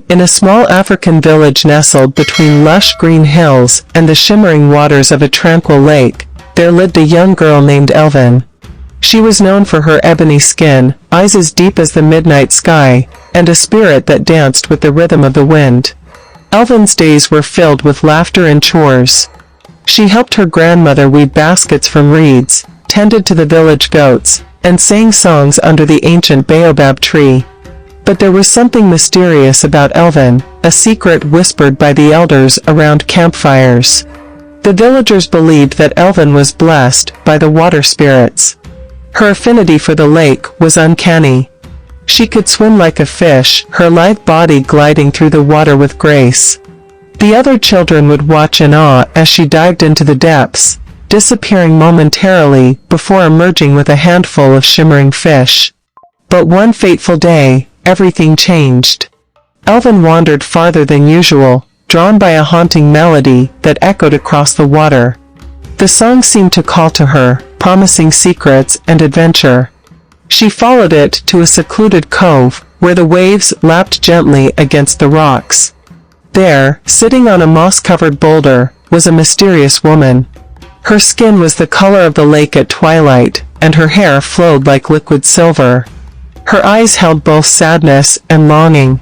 In a small African village nestled between lush green hills and the shimmering waters of a tranquil lake, there lived a young girl named Elvin. She was known for her ebony skin, eyes as deep as the midnight sky, and a spirit that danced with the rhythm of the wind. Elvin's days were filled with laughter and chores. She helped her grandmother weave baskets from reeds, tended to the village goats, and sang songs under the ancient baobab tree. But there was something mysterious about Elvin, a secret whispered by the elders around campfires. The villagers believed that Elvin was blessed by the water spirits. Her affinity for the lake was uncanny. She could swim like a fish, her lithe body gliding through the water with grace. The other children would watch in awe as she dived into the depths, disappearing momentarily before emerging with a handful of shimmering fish. But one fateful day, everything changed. Elvin wandered farther than usual, drawn by a haunting melody that echoed across the water. The song seemed to call to her, promising secrets and adventure. She followed it to a secluded cove, where the waves lapped gently against the rocks. There, sitting on a moss-covered boulder, was a mysterious woman. Her skin was the color of the lake at twilight, and her hair flowed like liquid silver. Her eyes held both sadness and longing.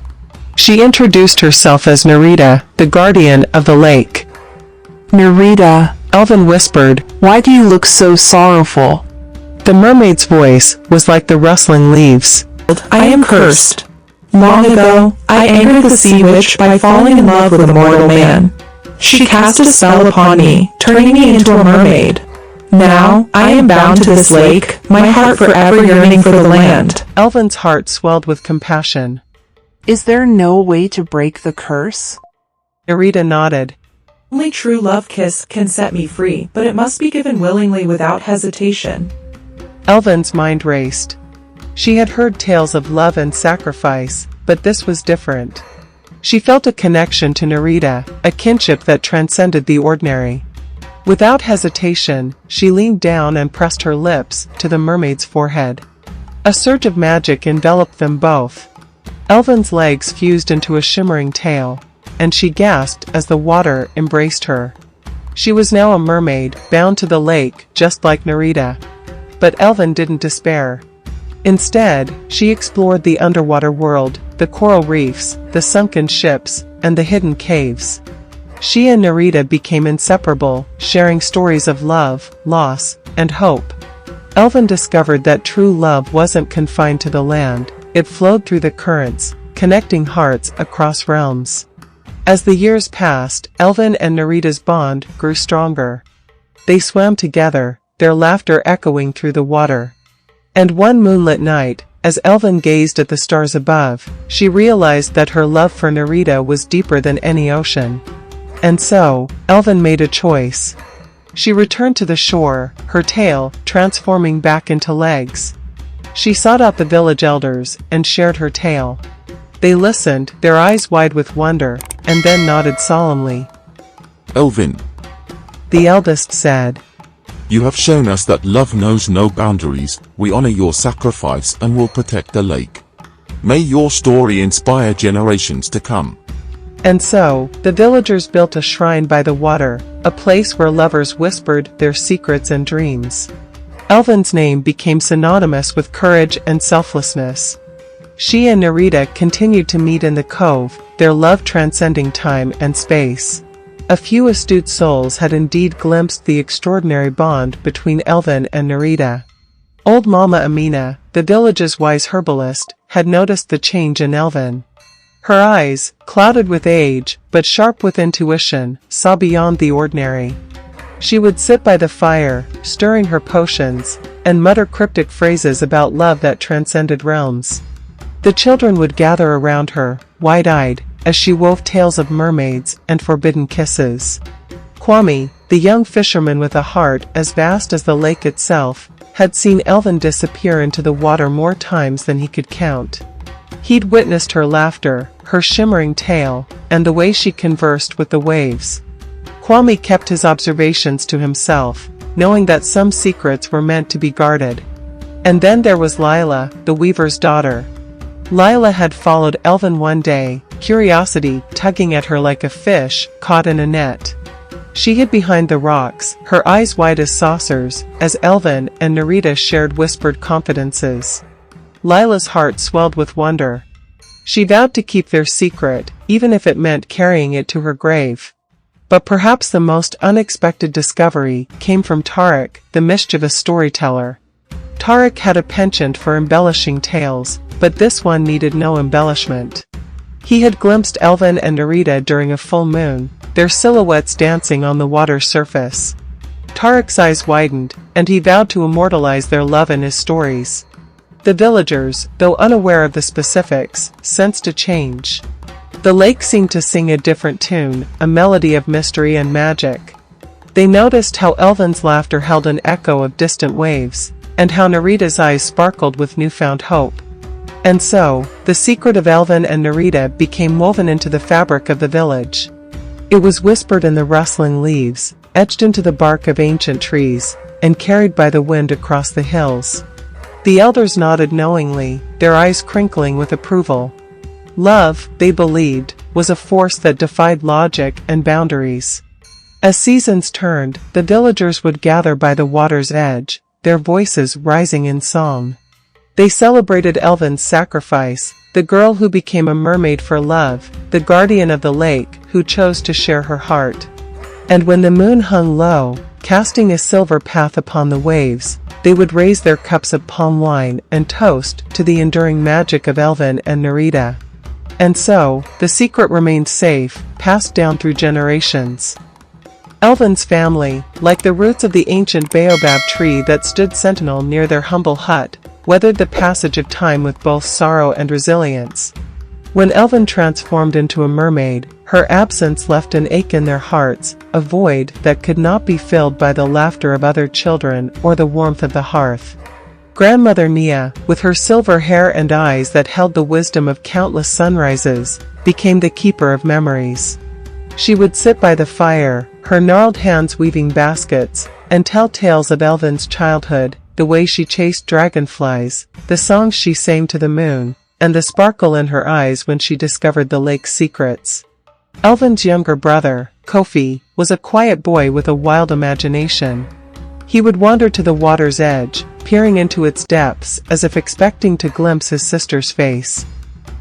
She introduced herself as Nerita, the guardian of the lake. "Nerita," Elvin whispered, "why do you look so sorrowful?" The mermaid's voice was like the rustling leaves. "I am cursed. Long ago, I angered the sea witch by falling in love with a mortal man. She cast a spell upon me, turning me into a mermaid. Now, I am bound to this lake, my heart forever yearning for the land." Elvin's heart swelled with compassion. "Is there no way to break the curse?" Nerita nodded. "Only true love kiss can set me free, but it must be given willingly without hesitation." Elvin's mind raced. She had heard tales of love and sacrifice, but this was different. She felt a connection to Nerita, a kinship that transcended the ordinary. Without hesitation, she leaned down and pressed her lips to the mermaid's forehead. A surge of magic enveloped them both. Elvin's legs fused into a shimmering tail, and she gasped as the water embraced her. She was now a mermaid, bound to the lake, just like Nerita. But Elvin didn't despair. Instead, she explored the underwater world, the coral reefs, the sunken ships, and the hidden caves. She and Nerita became inseparable, sharing stories of love, loss, and hope. Elvin discovered that true love wasn't confined to the land, it flowed through the currents, connecting hearts across realms. As the years passed, Elvin and Nerita's bond grew stronger. They swam together, their laughter echoing through the water. And one moonlit night, as Elvin gazed at the stars above, she realized that her love for Nerita was deeper than any ocean. And so, Elvin made a choice. She returned to the shore, her tail transforming back into legs. She sought out the village elders and shared her tale. They listened, their eyes wide with wonder, and then nodded solemnly. "Elvin," the eldest said, "you have shown us that love knows no boundaries. We honor your sacrifice and will protect the lake. May your story inspire generations to come." And so, the villagers built a shrine by the water, a place where lovers whispered their secrets and dreams. Elvin's name became synonymous with courage and selflessness. She and Nerita continued to meet in the cove, their love transcending time and space. A few astute souls had indeed glimpsed the extraordinary bond between Elvin and Nerita. Old Mama Amina, the village's wise herbalist, had noticed the change in Elvin. Her eyes, clouded with age, but sharp with intuition, saw beyond the ordinary. She would sit by the fire, stirring her potions, and mutter cryptic phrases about love that transcended realms. The children would gather around her, wide-eyed, as she wove tales of mermaids and forbidden kisses. Kwame, the young fisherman with a heart as vast as the lake itself, had seen Elvin disappear into the water more times than he could count. He'd witnessed her laughter, her shimmering tail, and the way she conversed with the waves. Kwame kept his observations to himself, knowing that some secrets were meant to be guarded. And then there was Lila, the weaver's daughter. Lila had followed Elvin one day, curiosity tugging at her like a fish caught in a net. She hid behind the rocks, her eyes wide as saucers, as Elvin and Nerita shared whispered confidences. Lila's heart swelled with wonder. She vowed to keep their secret, even if it meant carrying it to her grave. But perhaps the most unexpected discovery came from Tarek, the mischievous storyteller. Tarek had a penchant for embellishing tales, but this one needed no embellishment. He had glimpsed Elvin and Nerita during a full moon, their silhouettes dancing on the water's surface. Tarek's eyes widened, and he vowed to immortalize their love in his stories. The villagers, though unaware of the specifics, sensed a change. The lake seemed to sing a different tune, a melody of mystery and magic. They noticed how Elvin's laughter held an echo of distant waves, and how Nerita's eyes sparkled with newfound hope. And so, the secret of Elvin and Nerita became woven into the fabric of the village. It was whispered in the rustling leaves, etched into the bark of ancient trees, and carried by the wind across the hills. The elders nodded knowingly, their eyes crinkling with approval. Love, they believed, was a force that defied logic and boundaries. As seasons turned, the villagers would gather by the water's edge, their voices rising in song. They celebrated Elvin's sacrifice, the girl who became a mermaid for love, the guardian of the lake who chose to share her heart. And when the moon hung low, casting a silver path upon the waves, they would raise their cups of palm wine and toast to the enduring magic of Elvin and Nerita. And so, the secret remained safe, passed down through generations. Elvin's family, like the roots of the ancient baobab tree that stood sentinel near their humble hut, weathered the passage of time with both sorrow and resilience. When Elvin transformed into a mermaid, her absence left an ache in their hearts, a void that could not be filled by the laughter of other children or the warmth of the hearth. Grandmother Nia, with her silver hair and eyes that held the wisdom of countless sunrises, became the keeper of memories. She would sit by the fire, her gnarled hands weaving baskets, and tell tales of Elvin's childhood, the way she chased dragonflies, the songs she sang to the moon, and the sparkle in her eyes when she discovered the lake's secrets. Elvin's younger brother, Kofi, was a quiet boy with a wild imagination. He would wander to the water's edge, peering into its depths as if expecting to glimpse his sister's face.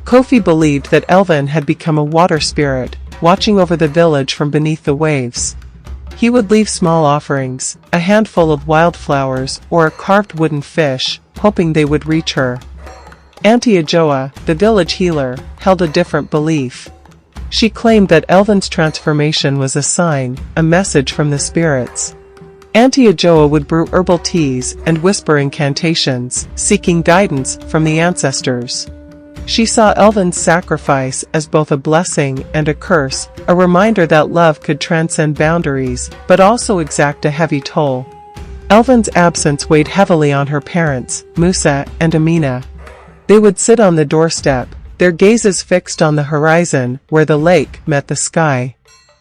Kofi believed that Elvin had become a water spirit, watching over the village from beneath the waves. He would leave small offerings, a handful of wildflowers or a carved wooden fish, hoping they would reach her. Auntie Ajoa, the village healer, held a different belief. She claimed that Elvin's transformation was a sign, a message from the spirits. Auntie Ajoa would brew herbal teas and whisper incantations, seeking guidance from the ancestors. She saw Elvin's sacrifice as both a blessing and a curse, a reminder that love could transcend boundaries, but also exact a heavy toll. Elvin's absence weighed heavily on her parents, Musa and Amina. They would sit on the doorstep, their gazes fixed on the horizon where the lake met the sky.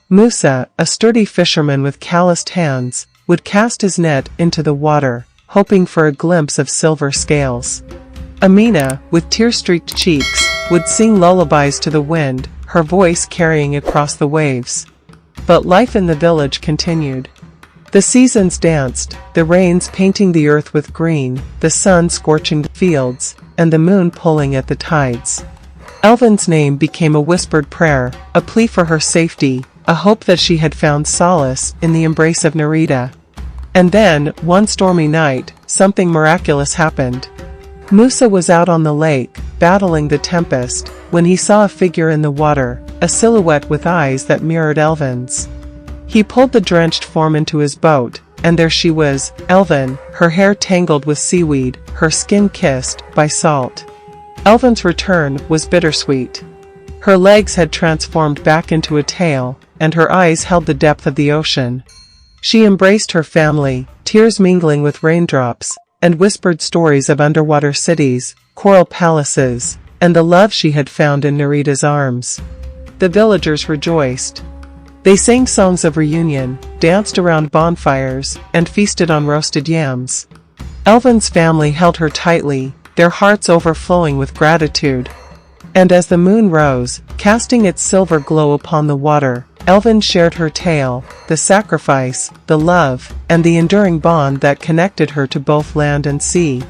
Musa, a sturdy fisherman with calloused hands, would cast his net into the water, hoping for a glimpse of silver scales. Amina, with tear-streaked cheeks, would sing lullabies to the wind, her voice carrying across the waves. But life in the village continued. The seasons danced, the rains painting the earth with green, the sun scorching the fields, and the moon pulling at the tides. Elvin's name became a whispered prayer, a plea for her safety, a hope that she had found solace in the embrace of Nerita. And then, one stormy night, something miraculous happened. Musa was out on the lake, battling the tempest, when he saw a figure in the water, a silhouette with eyes that mirrored Elvin's. He pulled the drenched form into his boat, and there she was, Elvin, her hair tangled with seaweed, her skin kissed by salt. Elvin's return was bittersweet. Her legs had transformed back into a tail, and her eyes held the depth of the ocean. She embraced her family, tears mingling with raindrops, and whispered stories of underwater cities, coral palaces, and the love she had found in Nerita's arms. The villagers rejoiced. They sang songs of reunion, danced around bonfires, and feasted on roasted yams. Elvin's family held her tightly, their hearts overflowing with gratitude. And as the moon rose, casting its silver glow upon the water, Elven shared her tale, the sacrifice, the love, and the enduring bond that connected her to both land and sea.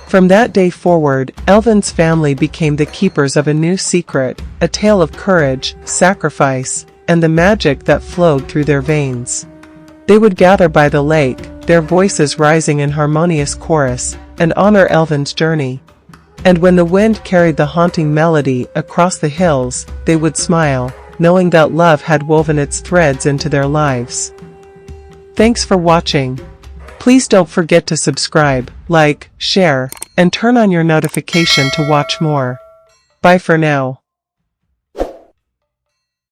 From that day forward, Elven's family became the keepers of a new secret, a tale of courage, sacrifice, and the magic that flowed through their veins. They would gather by the lake, their voices rising in harmonious chorus, and honor Elven's journey. And when the wind carried the haunting melody across the hills, they would smile, knowing that love had woven its threads into their lives. Thanks for watching. Please don't forget to subscribe, like, share, and turn on your notification to watch more. Bye for now.